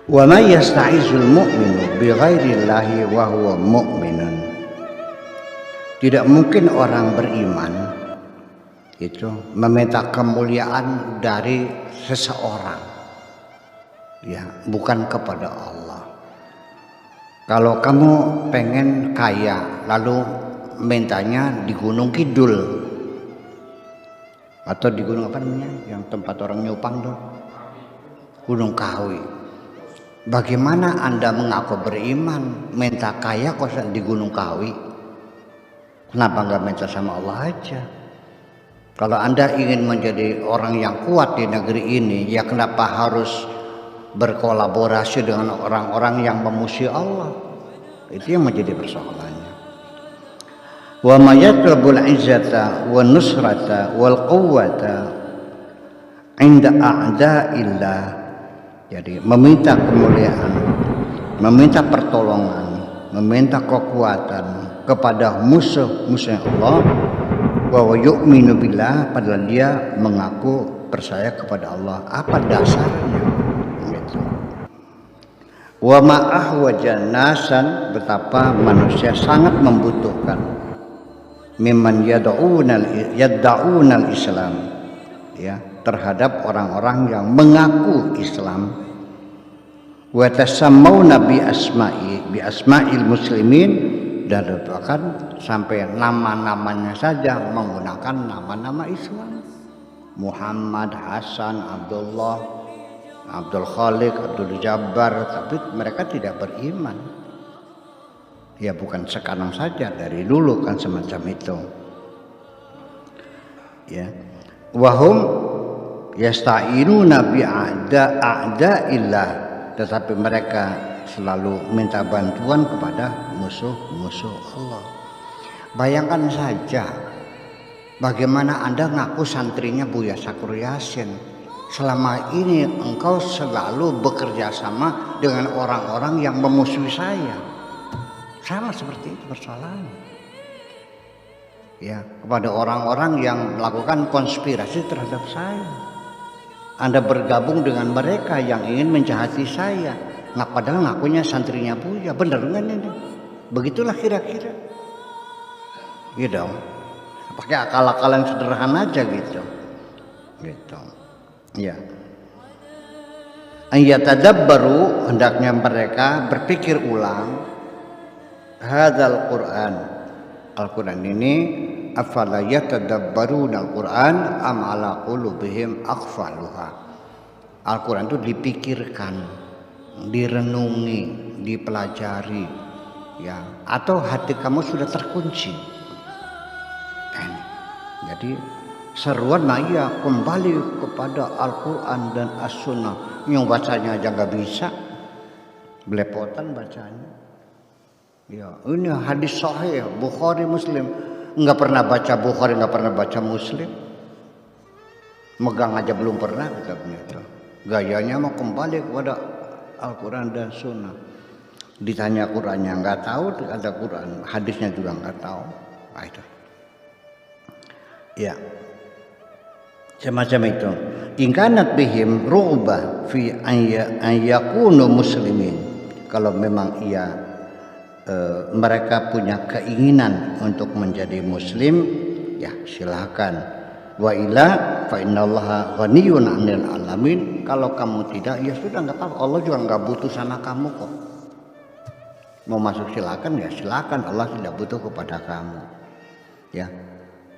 Wa may yasta'izul mu'minu bi ghairillahi wa huwa mu'minun. Tidak mungkin orang beriman itu meminta kemuliaan dari seseorang, ya, bukan kepada Allah. Kalau kamu pengen kaya lalu mintanya di Gunung Kidul atau di gunung apa namanya yang tempat orang nyupang tuh, Gunung Kawi. Bagaimana Anda mengaku beriman minta kaya kok di Gunung Kawi? Kenapa nggak minta sama Allah aja? Kalau Anda ingin menjadi orang yang kuat di negeri ini, ya kenapa harus berkolaborasi dengan orang-orang yang memusuhi Allah? Itu yang menjadi persoalannya. Wa may yatlubul izzata wan nusrata wal quwwata 'inda a'da'illah. Jadi meminta kemuliaan, meminta pertolongan, meminta kekuatan kepada musuh-musuh Allah, wa yu'minu billah, padahal dia mengaku percaya kepada Allah. Apa dasarnya? Gitu. Wa ma'ahwajan nasan, betapa manusia sangat membutuhkan mimman yad'unal Islam, ya, terhadap orang-orang yang mengaku Islam. Wa tasammawna bi asma'il muslimin, dan bahkan sampai nama-namanya saja menggunakan nama-nama Islam. Muhammad, Hasan, Abdullah, Abdul Khaliq, Abdul Jabbar, tapi mereka tidak beriman. Ya bukan sekarang saja, dari dulu kan semacam itu. Ya. Wahum yasta'inuna bi a'da'illah, tetapi mereka selalu minta bantuan kepada musuh-musuh Allah. Bayangkan saja bagaimana Anda ngaku santrinya Buya Sakur Yasin. Selama ini engkau selalu bekerja sama dengan orang-orang yang memusuhi saya. Sama seperti itu persoalannya. Ya, kepada orang-orang yang melakukan konspirasi terhadap saya. Anda bergabung dengan mereka yang ingin menjahati saya. Nggak, padahal ngakunya santrinya Buya. Bener kan ini? Begitulah kira-kira. Gitu dong. Pakai akal-akalan sederhana aja gitu. Gitu. Ya. Ayatadabbaru, hendaknya mereka berpikir ulang. Hadzal Quran. Al-Quran ini afala yatadabbaruna al-Quran am ala qulubihim aqfaluha. Al-Quran itu dipikirkan, direnungi, dipelajari, ya, atau hati kamu sudah terkunci. Jadi seruan ya kembali kepada Al-Quran dan As-Sunnah. Yang bacanya aja nggak bisa, belepotan bacanya. Ya, ini hadis sahih Bukhari Muslim. Nggak pernah baca Bukhari, nggak pernah baca Muslim. Megang aja belum pernah kitabnya itu. Gayanya mau kembali kepada Al-Quran dan Sunnah. Ditanya Qurannya nggak tahu, ada Quran, hadisnya juga nggak tahu. Nah, itu. Ya, semacam itu. Ingkanat bihim ru'bah fi an yakunu muslimin. Kalau memang mereka punya keinginan untuk menjadi muslim, ya silakan. Wa ila fa innallaha ghaniyun 'anil alamin. Kalau kamu tidak, ya sudah, enggak apa-apa. Allah juga enggak butuh sama kamu kok. Mau masuk silakan, ya silakan. Allah tidak butuh kepada kamu. Ya.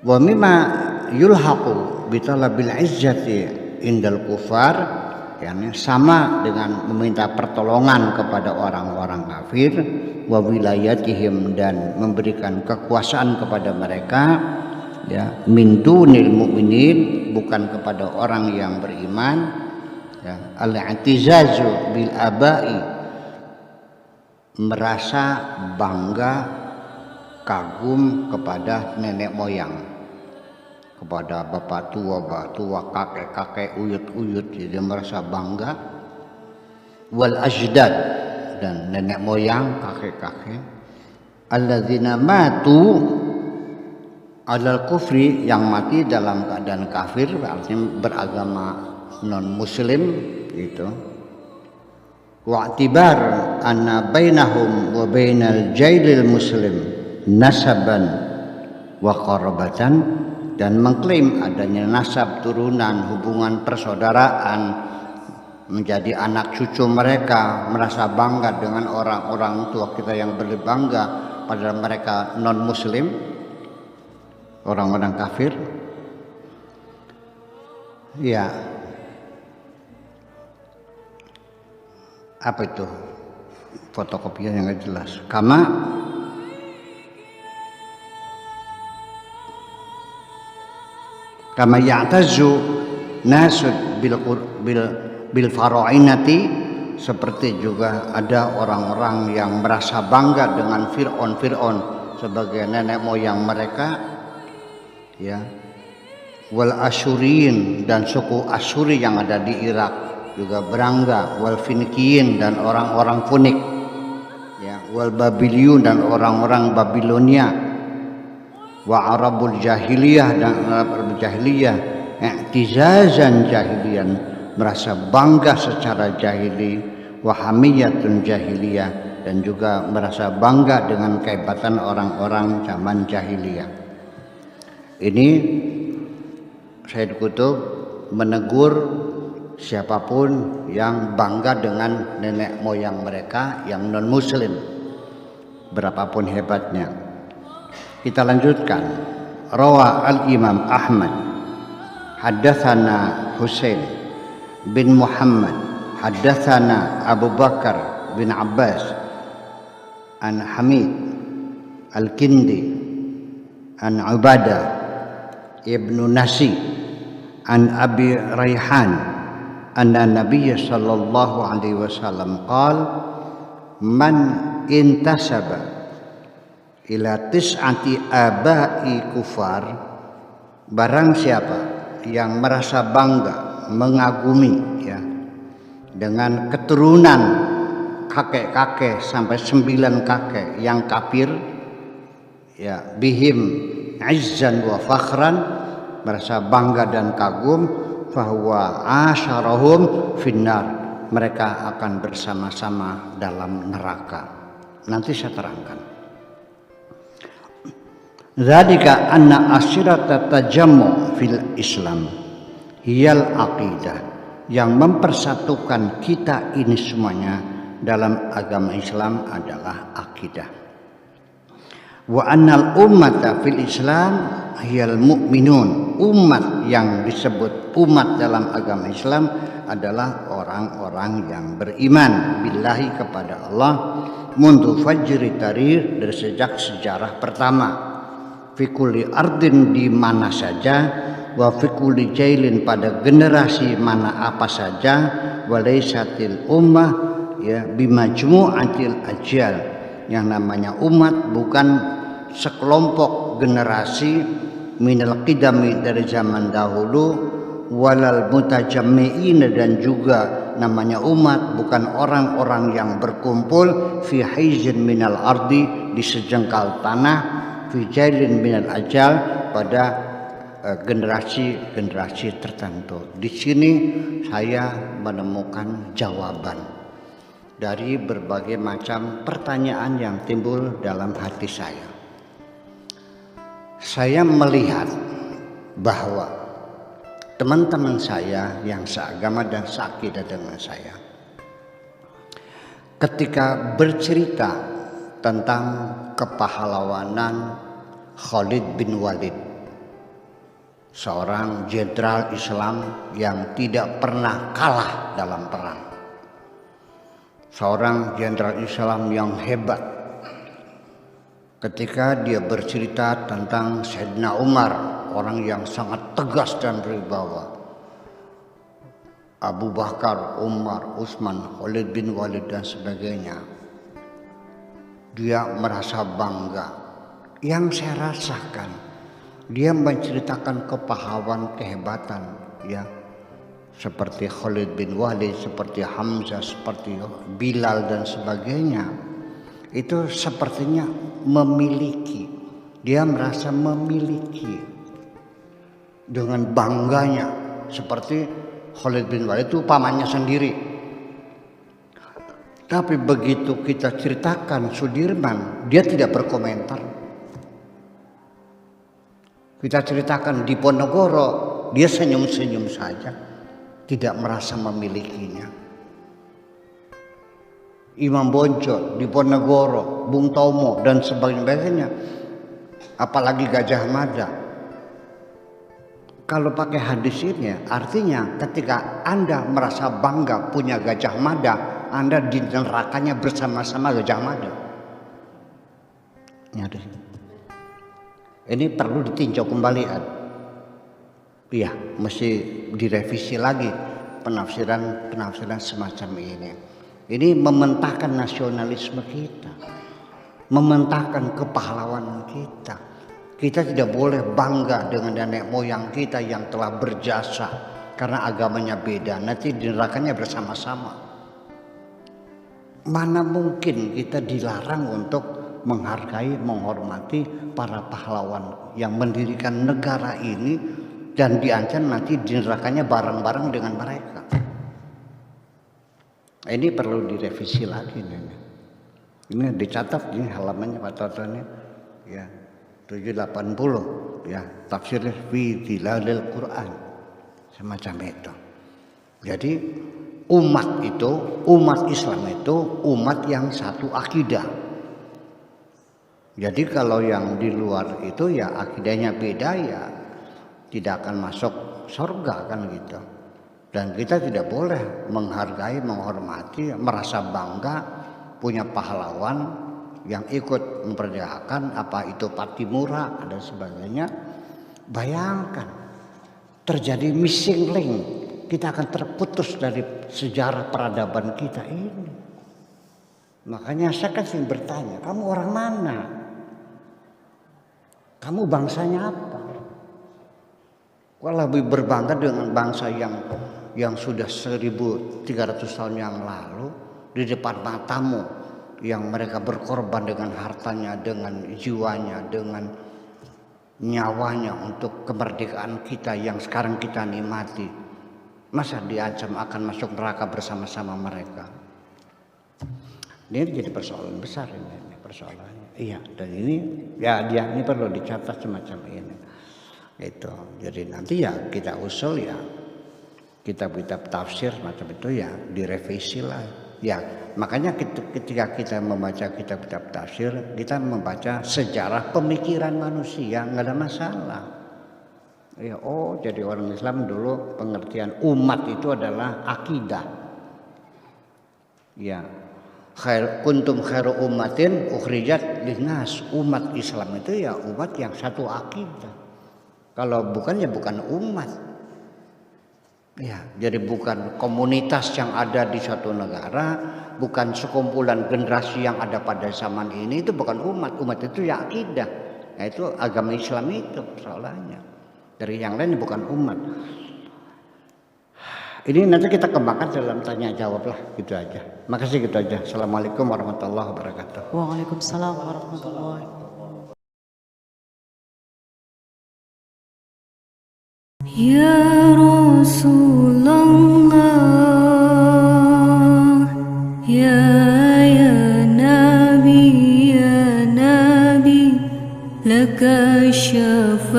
Wa mimma yulhaqu bi talabil izzati indal kufar, yakni sama dengan meminta pertolongan kepada orang-orang kafir, wa wilayatihim, dan memberikan kekuasaan kepada mereka, ya, min dunil mu'minin, bukan kepada orang yang beriman, ya, al-i'tizazu bil abai, merasa bangga, kagum kepada nenek moyang, kepada bapak tua, kakek-kakek, uyut-uyut, jadi merasa bangga. Wal ajdad, dan nenek moyang, kakek-kakek, alladzina matu alal kufri, yang mati dalam keadaan kafir, artinya beragama non muslim gitu. wa'tibar anna bainahum wa bainal jailil muslim nasaban wa qarabatan, dan mengklaim adanya nasab turunan, hubungan persaudaraan, menjadi anak cucu mereka, merasa bangga dengan orang-orang tua kita yang berbangga padahal mereka non muslim, orang-orang kafir. Ya, apa itu fotokopian yang gak jelas. Kama ya'tazu nasud bil farainati, seperti juga ada orang-orang yang merasa bangga dengan Fir'aun sebagai nenek moyang mereka, ya. Wal Asyuriyin, dan suku Asyuri yang ada di Irak juga berangga. Wal Finikiyin, dan orang-orang Funik, ya. Wal Babiliyun, dan orang-orang Babilonia. Wa Arabul Jahiliyah, dan Arab Jahiliyah, i'tizazan jahiliyan, merasa bangga secara jahili. Wa hamiyatun jahiliyah, dan juga merasa bangga dengan kehebatan orang-orang zaman jahiliyah. Ini Sayyid Qutb menegur siapapun yang bangga dengan nenek moyang mereka yang non muslim, berapapun hebatnya. Kita lanjutkan. Rawa al-Imam Ahmad haddatsana Husain bin Muhammad haddatsana Abu Bakar bin Abbas an Hamid al-Kindi an Ubadah ibnu Nasi an Abi Raihan anna Nabiy sallallahu alaihi wasallam qala man intasaba ila tis'ati abai kufar, barang siapa yang merasa bangga, mengagumi, ya, dengan keturunan kakek-kakek sampai 9 kakek yang kafir, ya, bihim izzan wa fakhran, merasa bangga dan kagum, fahuwa asyarahum finnar, mereka akan bersama-sama dalam neraka. Nanti saya terangkan. Dzalika anna asyirata tajammu fil Islam hiyal aqidah, yang mempersatukan kita ini semuanya dalam agama Islam adalah akidah. Wa annal ummata fil Islam hiyal mu'minun, umat yang disebut umat dalam agama Islam adalah orang-orang yang beriman billahi, kepada Allah, mundu fajri tarir, dari sejak sejarah pertama, fi kulli ardin, di mana saja, wa fi kulli jailin, pada generasi mana apa saja, wa laysatil ummah, ya, bimajmu'atil ajal, yang namanya umat bukan sekelompok generasi, minal qidami, dari zaman dahulu, walal mutajammi'in, dan juga namanya umat bukan orang-orang yang berkumpul fi haizin minal ardi, di sejengkal tanah, fi jailin minal ajal, pada generasi-generasi tertentu. Di sini saya menemukan jawaban dari berbagai macam pertanyaan yang timbul dalam hati saya. Saya melihat bahwa teman-teman saya yang seagama dan seakidah dengan saya, ketika bercerita tentang kepahlawanan Khalid bin Walid, seorang jenderal Islam yang tidak pernah kalah dalam perang, seorang jenderal Islam yang hebat. Ketika dia bercerita tentang Sayyidina Umar, orang yang sangat tegas dan berwibawa, Abu Bakar, Umar, Utsman, Khalid bin Walid dan sebagainya, dia merasa bangga. Yang saya rasakan, dia menceritakan kepahlawanan, kehebatan, ya, seperti Khalid bin Walid, seperti Hamzah, seperti Bilal dan sebagainya. Itu sepertinya memiliki, dia merasa memiliki dengan bangganya, seperti Khalid bin Walid itu pamannya sendiri. Tapi begitu kita ceritakan Sudirman, dia tidak berkomentar. Kita ceritakan Diponegoro, dia senyum-senyum saja, tidak merasa memilikinya. Imam Bonjol, Diponegoro, Bung Tomo dan sebagainya, apalagi Gajah Mada. Kalau pakai hadis ini, artinya ketika Anda merasa bangga punya Gajah Mada, Anda di nerakanya bersama-sama Gajah Mada. Ini perlu ditinjau kembali. Iya, mesti direvisi lagi penafsiran semacam ini. Ini mementahkan nasionalisme kita, mementahkan kepahlawanan kita. Kita tidak boleh bangga dengan nenek moyang kita yang telah berjasa karena agamanya beda. Nanti di nerakanya bersama-sama. Mana mungkin kita dilarang untuk menghargai, menghormati para pahlawan yang mendirikan negara ini dan diancam nanti di nerakanya bareng-bareng dengan mereka. Ini perlu direvisi lagi nih. Ini dicatat ini halamannya Pak Toto ini ya 780 ya, tafsir fi Dhilalil Quran semacam itu. Jadi umat Islam itu umat yang satu akidah. Jadi kalau yang di luar itu ya akidahnya beda ya tidak akan masuk surga kan gitu. Dan kita tidak boleh menghargai, menghormati, merasa bangga punya pahlawan yang ikut memperjuangkan apa itu Patimura dan sebagainya. Bayangkan terjadi missing link, kita akan terputus dari sejarah peradaban kita ini. Makanya saya kan sering bertanya, kamu orang mana? Kamu bangsanya apa? Kau lebih berbangga dengan bangsa yang sudah 1.300 tahun yang lalu di depan matamu, yang mereka berkorban dengan hartanya, dengan jiwanya, dengan nyawanya untuk kemerdekaan kita yang sekarang kita nikmati. Masa diancam akan masuk neraka bersama-sama mereka? Ini jadi persoalan besar ini persoalannya. Iya, dan ini ya ini perlu dicatat semacam ini. Itu. Jadi nanti ya kita usul ya kitab-kitab tafsir macam itu ya direvisi lah. Ya, makanya ketika kita membaca kitab-kitab tafsir, kita membaca sejarah pemikiran manusia, nggak ada masalah. Ya, jadi orang Islam dulu pengertian umat itu adalah akidah. Ya, kuntum khairu ummatin ukhrijat linnas. Umat Islam itu ya umat yang satu akidah. Kalau bukan ya bukan umat. Ya, jadi bukan komunitas yang ada di suatu negara, bukan sekumpulan generasi yang ada pada zaman ini, itu bukan umat. Umat itu ya akidah. Nah, itu agama Islam itu persoalannya. Dari yang lain bukan umat. Ini nanti kita kembangkan dalam tanya jawab lah, gitu aja. Makasih, gitu aja. Assalamualaikum warahmatullahi wabarakatuh. Waalaikumsalam warahmatullahi wabarakatuh. Ya Rasulullah, ya Nabi, laka syaf